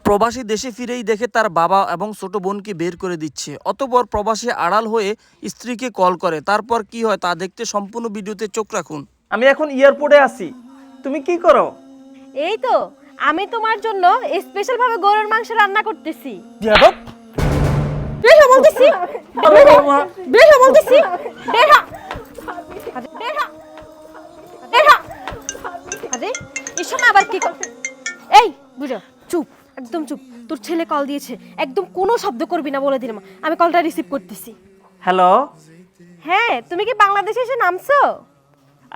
প্রবাসী দেশে ফিরেই দেখে তার বাবা এবং ছোট বোনকে বের করে দিচ্ছে। অতঃপর প্রবাসী আড়াল হয়ে স্ত্রীকে কল করে। তারপর কি হয় তা দেখতে সম্পূর্ণ ভিডিওতে চোখ রাখুন। আমি এখন এয়ারপোর্টে আছি, তুমি কি করো? এই তো আমি তোমার জন্য স্পেশাল ভাবে গরুর মাংস রান্না করতেছি। যাদব, বের হ বলতেছি, বের হ বলতেছি, বের হ, বের হ, বের হ। আরে এসো না, আবার কি এই বুঝো, চুপ, একদম চুপ। তোর ছেলে কল দিয়েছে, একদম কোনো শব্দ করবি না বলে দিলাম। আমি কলটা রিসিভ করতেছি। হ্যালো। হ্যাঁ, তুমি কি বাংলাদেশে এসে নামছো?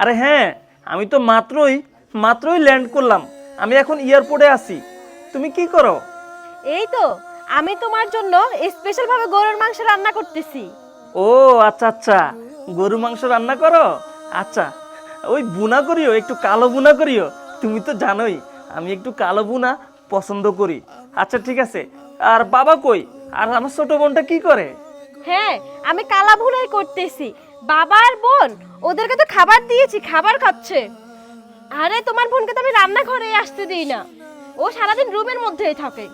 আরে হ্যাঁ, আমি তো মাত্রই ল্যান্ড করলাম। আমি এখন এয়ারপোর্টে আছি, তুমি কি করো? এই তো আমি তোমার জন্য স্পেশাল ভাবে গরুর মাংস রান্না করতেছি। ও আচ্ছা আচ্ছা, গরু মাংস রান্না করো। আচ্ছা, ওই বুনা করিও, একটু কালো বুনা করিও। তুমি তো জানোই আমি একটু কালো বুনা পছন্দ করি। আচ্ছা ঠিক আছে। আর বাবা কই? আর আমার ছোট বোনটা কি করে? হ্যাঁ, আমি কালা ভুনাই করতেছি। বাবা আর বোন ওদেরকে তো খাবার দিয়েছি, খাবার খাচ্ছে। আরে তোমার বোনকে তো আমি রান্নাঘরে আসতে দিই না, ও সারাদিন রুমের মধ্যেই থাকে।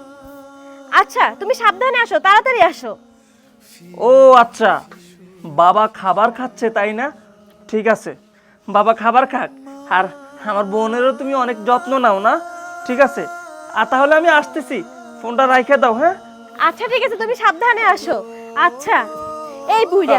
আচ্ছা তুমি সাবধানে আসো, তাড়াতাড়ি আসো। ও আচ্ছা, বাবা খাবার খাচ্ছে তাই না? ঠিক আছে, বাবা খাবার খাক। আর আমার বোনেরও তুমি অনেক যত্ন নাও না? ঠিক আছে। আর তাহলে আমি আসতেছি, ফোনটা রাইখে দাও। হ্যাঁ আচ্ছা ঠিক আছে, তুমি সাবধানে আসো। আচ্ছা এই বুইড়া,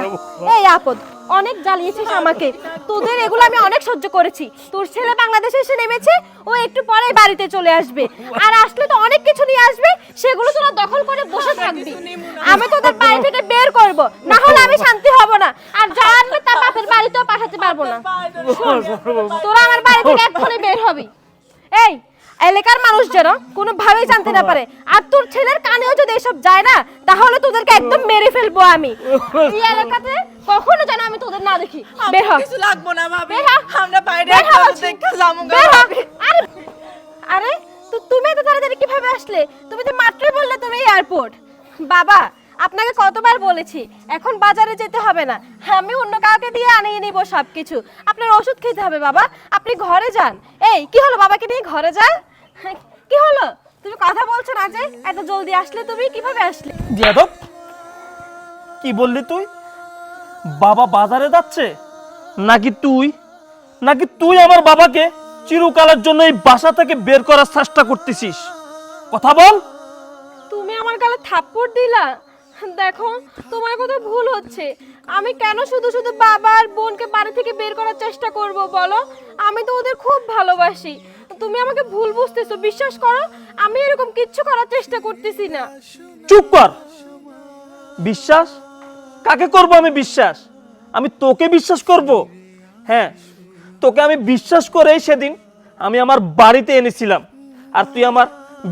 এই আপদ, অনেক জ্বালিয়েছিস আমাকে। তোদের এগুলো আমি অনেক সহ্য করেছি। তোর ছেলে বাংলাদেশে এসে নেমেছে, ও একটু পরেই বাড়িতে চলে আসবে। আর আসলে তো অনেক কিছু নিয়ে আসবে, সেগুলো তোরা দখল করে বসে থাকবি। আমি তোদের বাড়ি থেকে বের করব, না হলে আমি শান্তি হব না। আর যা আনবে তা বাপের বাড়িতেও পাঠাতে পারবো না। শোন, তোরা আমার বাড়ি থেকে এক্ষুনি বের হবি। এই এলাকার মানুষ যেন কোনোভাবেই জানতে না পারে। আর তোর ছেলের কানেও যদি এসব যায় না, তাহলে তোদেরকে একদম মেরে ফেলবো আমি। এই এলাকাতে কখনো যেন আমি তোদের না দেখি। বের হ। কিছু লাগবো না ভাবি, বের হ। আমরা বাইরে বের হ একটু বলছি। দেখতে যাবো গা বের হ। ভাবি। আরে আরে তুমি এত তাড়াতাড়ি কিভাবে আসলে? তুমি তো মাত্রই বললে তুমি এয়ারপোর্ট। বাবা আপনাকে কতবার বলেছি এখন বাজারে যেতে হবে না, আমি অন্য কাউকে দিয়ে আনিয়ে নিব সবকিছু। আপনার ওষুধ খেতে হবে বাবা, আপনি ঘরে যান। এই কি হলো, বাবাকে নিয়ে ঘরে যান। কি হলো, তুমি কথা বলছো না যে? এত জলদি আসলে তুমি, কিভাবে আসলে? যাদব, কি বললি তুই? বাবা বাজারে যাচ্ছে? নাকি তুই আমার বাবাকে চিরকালের জন্য এই বাসা থেকে বের করার চেষ্টা করতেছিস? কথা বল। তুমি আমার গালে থাপ্পড় দিলা। দেখো তোমার কথা ভুল হচ্ছে। আমি কেন শুধু শুধু বাবা আর বোনকে বাড়ি থেকে বের করার চেষ্টা করব বলো? আমি তো ওদের খুব ভালোবাসি। তুমি আমাকে ভুল বুঝতেছো, বিশ্বাস করো আমি এরকম কিচ্ছু করার চেষ্টা করতেছি না। চুপ কর। বিশ্বাস কাকে করব আমি? বিশ্বাস আমি তোকে বিশ্বাস করব? হ্যাঁ, তোকে আমি বিশ্বাস করেই সেদিন আমি আমার বাড়িতে এনেছিলাম, আর তুই আমার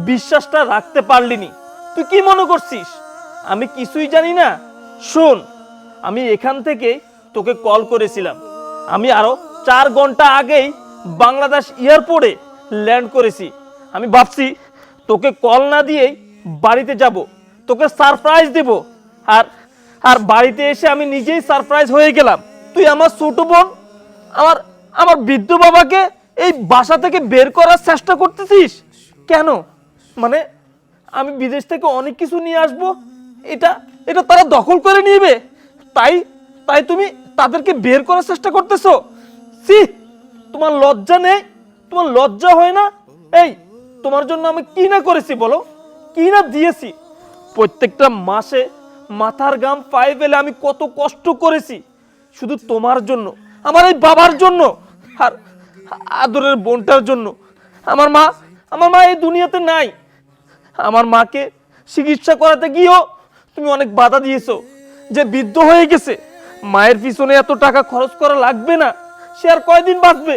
বিশ্বাসটা রাখতে পারলিনি। তুই কি মনে করছিস আমি কিছুই জানি না? শোন, আমি এখান থেকে তোকে কল করেছিলাম। আমি আরো 4 ঘন্টা আগেই বাংলাদেশ এয়ারপোর্টে ল্যান্ড করেছি। আমি ভাবছি তোকে কল না দিয়েই বাড়িতে যাব, তোকে সারপ্রাইজ দেব। আর বাড়িতে এসে আমি নিজেই সারপ্রাইজ হয়ে গেলাম। তুই আমার ছোট বোন, আমার বৃদ্ধ বাবাকে এই বাসা থেকে বের করার চেষ্টা করতেছিস কেন? মানে আমি বিদেশ থেকে অনেক কিছু নিয়ে আসব, এটা তারা দখল করে নিবে, তাই তুমি তাদেরকে বের করার চেষ্টা করতেছো? সি, তোমার লজ্জা নেই? তোমার লজ্জা হয় না? এই তোমার জন্য আমি কি না করেছি বলো, কি না দিয়েছি? প্রত্যেকটা মাসে মাথার ঘাম পায়ে ফেলে আমি কত কষ্ট করেছি শুধু তোমার জন্য, আমার এই বাবার জন্য, আর আদরের বোনটার জন্য। আমার মা এই দুনিয়াতে নাই। আমার মাকে চিকিৎসা করাতে গিয়েও তুমি অনেক বাধা দিয়েছো। যে বৃদ্ধ হয়ে গেছে, মায়ের পিছনে এত টাকা খরচ করা লাগবে না, সে আর কয়দিন বাঁচবে,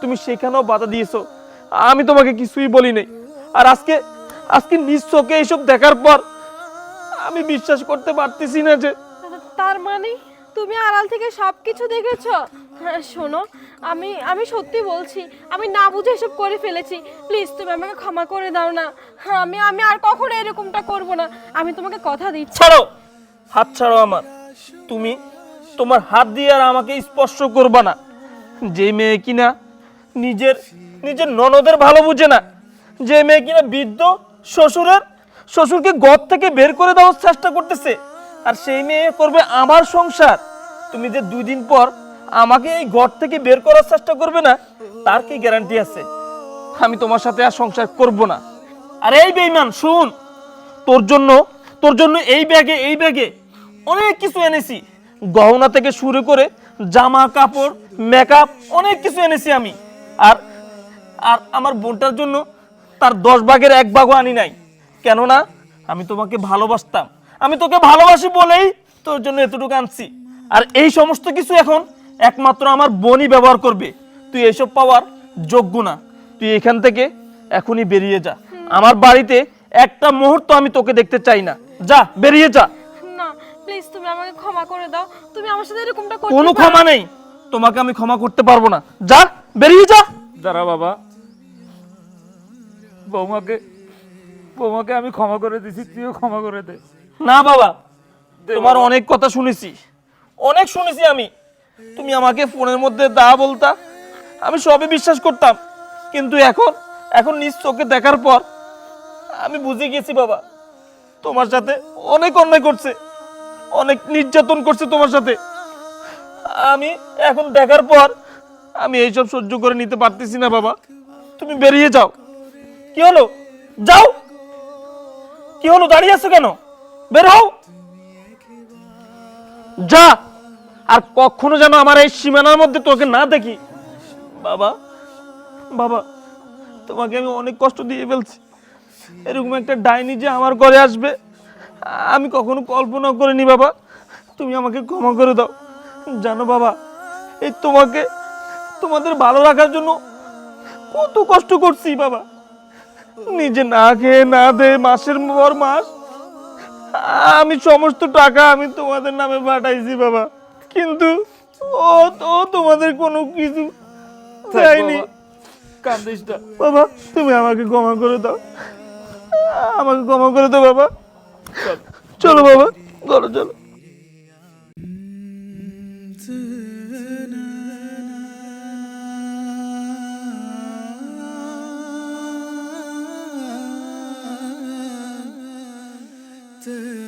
তুমি সেখানেও বাধা দিয়েছো। আমি তোমাকে কিছুই বলি নাই। আর আজকে নিজ চোখে এইসব দেখার পর আমি বিশ্বাস করতে পারতেছি না যে। তার মানে তুমি আড়াল থেকে সবকিছু দেখেছো? হ্যাঁ শোনো, আমি সত্যি বলছি, আমি না বুঝে এসব করে ফেলেছি। প্লিজ তুমি আমাকে ক্ষমা করে দাও না। আমি আর কখনো এরকমটা করব না, আমি তোমাকে কথা দিচ্ছি। ছাড়ো, হাত ছাড়ো আমার। তুমি তোমার হাত দিয়ে আর আমাকে স্পর্শ করবা না। যে মেয়ে কিনা নিজের ননদের ভালো বুঝে না, যে মেয়ে কিনা বৃদ্ধ শ্বশুরকে ঘর থেকে বের করে দেওয়ার চেষ্টা করতেছে, আর সেই মেয়ে করবে আমার সংসার। তুমি যে 2 দিন পর আমাকে এই ঘর থেকে বের করার চেষ্টা করবে না, তার কি গ্যারান্টি আছে? আমি তোমার সাথে আর সংসার করব না। আর এই বেঈমান শুন, তোর জন্য এই ব্যাগে অনেক কিছু এনেছি। গহনা থেকে শুরু করে জামা কাপড়, মেকআপ, অনেক কিছু এনেছি আমি। আর আর আমার বোনটার জন্য তার 10 ভাগের 1 ভাগও আনি নাই। কেননা আমি তোমাকে ভালোবাসতাম, আমি তোকে ভালোবাসি বলেই তোর জন্য এতটুকু আনছি। আর এই সমস্ত কিছু এখন একমাত্র আমার বোনই ব্যবহার করবে। তুই এসব পাওয়ার যোগ্য না। তুই এখান থেকে এখনই বেরিয়ে যা। আমার বাড়িতে একটা মুহূর্ত আমি তোকে দেখতে চাই না। যা, বেরিয়ে যা। না প্লিজ, তুমি আমাকে ক্ষমা করে দাও। তুমি আমার সাথে এরকমটা করতে কোনো পারো ক্ষমা নেই, তোমাকে আমি ক্ষমা করতে পারবো না। যা, বেরিয়ে যা। দাঁড়া বাবা, বৌমাকে আমি ক্ষমা করে দিছি, তুইও ক্ষমা করে দে। না বাবা, তোমার অনেক কথা শুনেছি, অনেক শুনেছি আমি। তুমি আমাকে ফোনের মধ্যে দা বলতা, আমি সবই বিশ্বাস করতাম। কিন্তু এখন নিজ চোখে দেখার পর আমি বুঝে গেছি বাবা, তোমার সাথে অনেক অন্যায় করছে, অনেক নির্যাতন করছে তোমার সাথে। আমি এখন দেখার পর আমি এইসব সহ্য করে নিতে পারতেছি না বাবা। তুমি বেরিয়ে যাও। কি হলো? যাও। কি হলো, দাঁড়িয়ে আছো কেন? বের হও, যা। আর কখনো যেন আমার এই সীমানার মধ্যে তোকে না দেখি। বাবা, বাবা, তোমাকে আমি অনেক কষ্ট দিয়ে ফেলছি। এরকম একটা ডাইনি যে আমার ঘরে আসবে আমি কখনো কল্পনা করিনি বাবা। তুমি আমাকে ক্ষমা করে দাও। জানো বাবা, এই তোমাদের ভালো রাখার জন্য কত কষ্ট করছি বাবা। নিজে না খেয়ে না দে মাসের পর মাস আমি সমস্ত টাকা আমি তোমাদের নামে পাঠাইছি বাবা, কিন্তু ও তোমাদের কোনো কিছু দেয়নি। কান্দিস না বাবা, তুমি আমাকে ক্ষমা করে দাও, আমাকে ক্ষমা করে দাও বাবা। চলো বাবা, চলো চলো। te